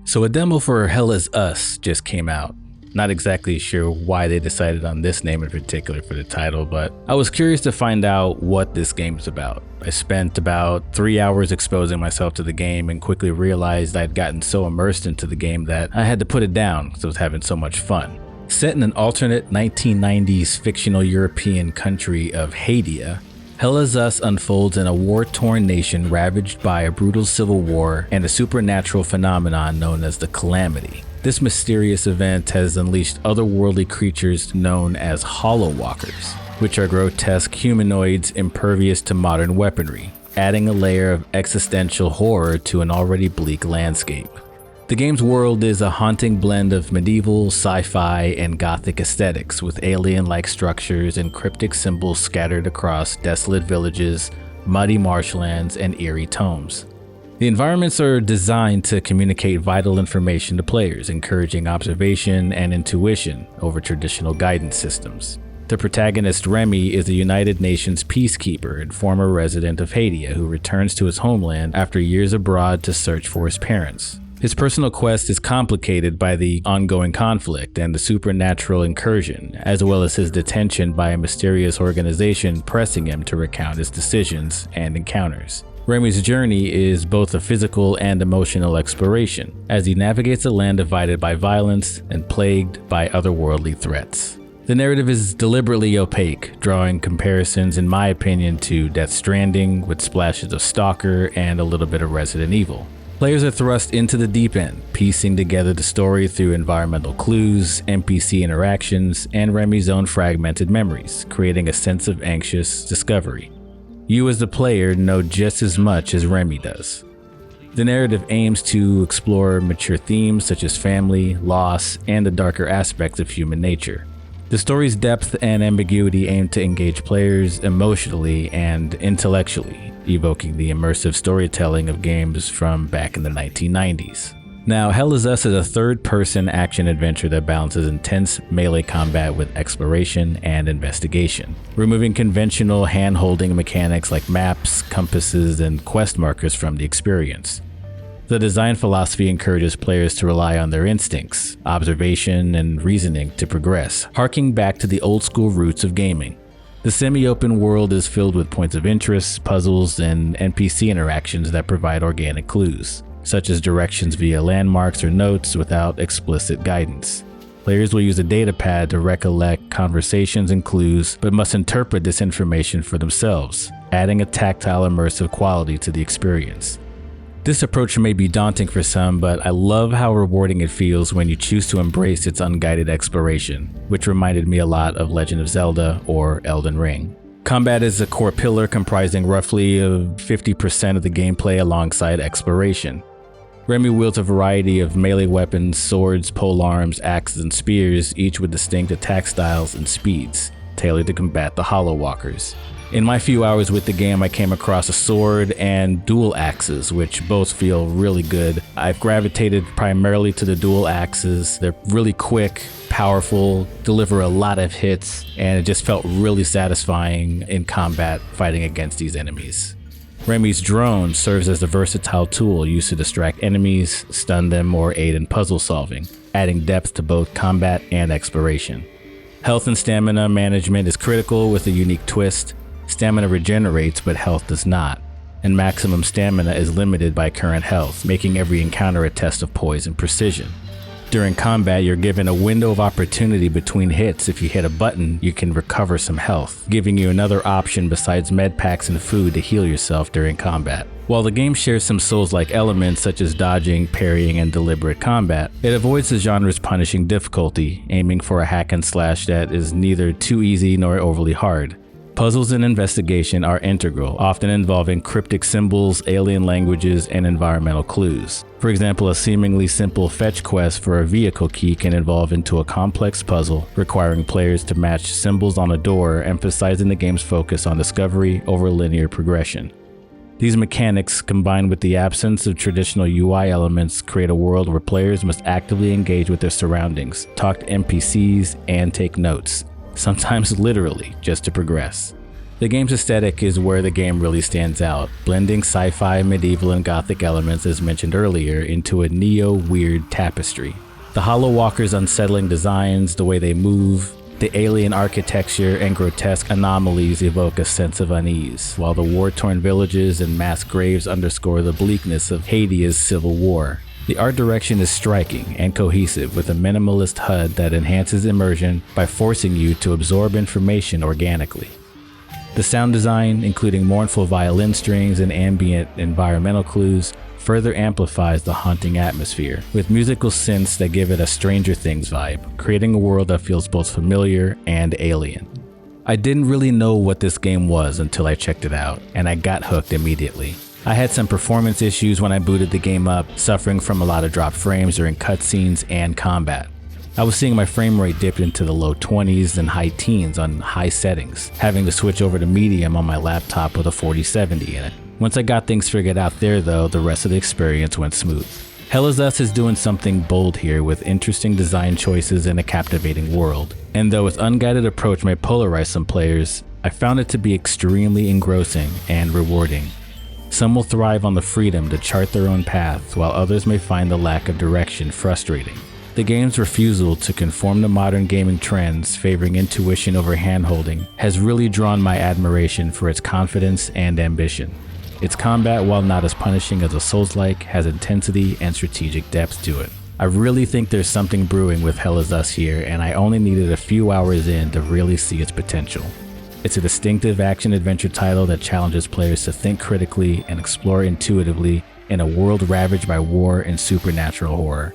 So a demo for Hell Is Us just came out. Not exactly sure why they decided on this name in particular for the title, but I was curious to find out what this game is about. I spent about 3 hours exposing myself to the game and quickly realized I'd gotten so immersed into the game that I had to put it down because I was having so much fun. Set in an alternate 1990s fictional European country of Hadia, Hell Is Us unfolds in a war-torn nation ravaged by a brutal civil war and a supernatural phenomenon known as the Calamity. This mysterious event has unleashed otherworldly creatures known as Hollow Walkers, which are grotesque humanoids impervious to modern weaponry, adding a layer of existential horror to an already bleak landscape. The game's world is a haunting blend of medieval, sci-fi, and gothic aesthetics, with alien-like structures and cryptic symbols scattered across desolate villages, muddy marshlands, and eerie tomes. The environments are designed to communicate vital information to players, encouraging observation and intuition over traditional guidance systems. The protagonist, Remy, is a United Nations peacekeeper and former resident of Hadia who returns to his homeland after years abroad to search for his parents. His personal quest is complicated by the ongoing conflict and the supernatural incursion, as well as his detention by a mysterious organization pressing him to recount his decisions and encounters. Remy's journey is both a physical and emotional exploration, as he navigates a land divided by violence and plagued by otherworldly threats. The narrative is deliberately opaque, drawing comparisons, in my opinion, to Death Stranding with splashes of Stalker and a little bit of Resident Evil. Players are thrust into the deep end, piecing together the story through environmental clues, NPC interactions, and Remy's own fragmented memories, creating a sense of anxious discovery. You as the player know just as much as Remy does. The narrative aims to explore mature themes such as family, loss, and the darker aspects of human nature. The story's depth and ambiguity aim to engage players emotionally and intellectually, evoking the immersive storytelling of games from back in the 1990s. Now, Hell Is Us is a third-person action-adventure that balances intense melee combat with exploration and investigation, removing conventional hand-holding mechanics like maps, compasses, and quest markers from the experience. The design philosophy encourages players to rely on their instincts, observation, and reasoning to progress, harking back to the old-school roots of gaming. The semi-open world is filled with points of interest, puzzles, and NPC interactions that provide organic clues, such as directions via landmarks or notes without explicit guidance. Players will use a datapad to recollect conversations and clues, but must interpret this information for themselves, adding a tactile, immersive quality to the experience. This approach may be daunting for some, but I love how rewarding it feels when you choose to embrace its unguided exploration, which reminded me a lot of Legend of Zelda or Elden Ring. Combat is a core pillar comprising roughly 50% of the gameplay alongside exploration. Remy wields a variety of melee weapons, swords, polearms, axes, and spears, each with distinct attack styles and speeds, tailored to combat the Hollow Walkers. In my few hours with the game, I came across a sword and dual axes, which both feel really good. I've gravitated primarily to the dual axes. They're really quick, powerful, deliver a lot of hits, and it just felt really satisfying in combat fighting against these enemies. Remy's drone serves as a versatile tool used to distract enemies, stun them, or aid in puzzle solving, adding depth to both combat and exploration. Health and stamina management is critical with a unique twist. Stamina regenerates, but health does not, and maximum stamina is limited by current health, making every encounter a test of poise and precision. During combat, you're given a window of opportunity between hits. If you hit a button, you can recover some health, giving you another option besides med packs and food to heal yourself during combat. While the game shares some Souls-like elements such as dodging, parrying, and deliberate combat, it avoids the genre's punishing difficulty, aiming for a hack and slash that is neither too easy nor overly hard. Puzzles and investigation are integral, often involving cryptic symbols, alien languages, and environmental clues. For example, a seemingly simple fetch quest for a vehicle key can evolve into a complex puzzle, requiring players to match symbols on a door, emphasizing the game's focus on discovery over linear progression. These mechanics, combined with the absence of traditional UI elements, create a world where players must actively engage with their surroundings, talk to NPCs, and take notes, sometimes literally, just to progress. The game's aesthetic is where the game really stands out, blending sci-fi, medieval, and gothic elements as mentioned earlier into a neo-weird tapestry. The Hollow Walker's unsettling designs, the way they move, the alien architecture, and grotesque anomalies evoke a sense of unease, while the war-torn villages and mass graves underscore the bleakness of Hades' civil war. The art direction is striking and cohesive, with a minimalist HUD that enhances immersion by forcing you to absorb information organically. The sound design, including mournful violin strings and ambient environmental clues, further amplifies the haunting atmosphere, with musical synths that give it a Stranger Things vibe, creating a world that feels both familiar and alien. I didn't really know what this game was until I checked it out, and I got hooked immediately. I had some performance issues when I booted the game up, suffering from a lot of dropped frames during cutscenes and combat. I was seeing my frame rate dip into the low 20s and high teens on high settings, having to switch over to medium on my laptop with a 4070 in it. Once I got things figured out there though, the rest of the experience went smooth. Hell is Us is doing something bold here with interesting design choices and a captivating world. And though its unguided approach may polarize some players, I found it to be extremely engrossing and rewarding. Some will thrive on the freedom to chart their own paths, while others may find the lack of direction frustrating. The game's refusal to conform to modern gaming trends, favoring intuition over handholding, has really drawn my admiration for its confidence and ambition. Its combat, while not as punishing as a Souls-like, has intensity and strategic depth to it. I really think there's something brewing with Hell is Us here, and I only needed a few hours in to really see its potential. It's a distinctive action-adventure title that challenges players to think critically and explore intuitively in a world ravaged by war and supernatural horror.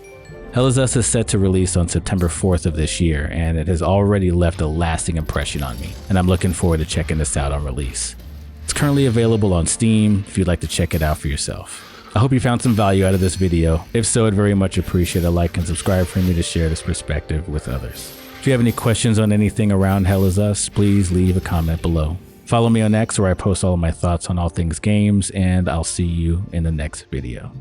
Hell is Us is set to release on September 4th of this year, and it has already left a lasting impression on me, and I'm looking forward to checking this out on release. It's currently available on Steam if you'd like to check it out for yourself. I hope you found some value out of this video. If so, I'd very much appreciate a like and subscribe for me to share this perspective with others. If you have any questions on anything around Hell is Us, please leave a comment below. Follow me on X where I post all of my thoughts on all things games, and I'll see you in the next video.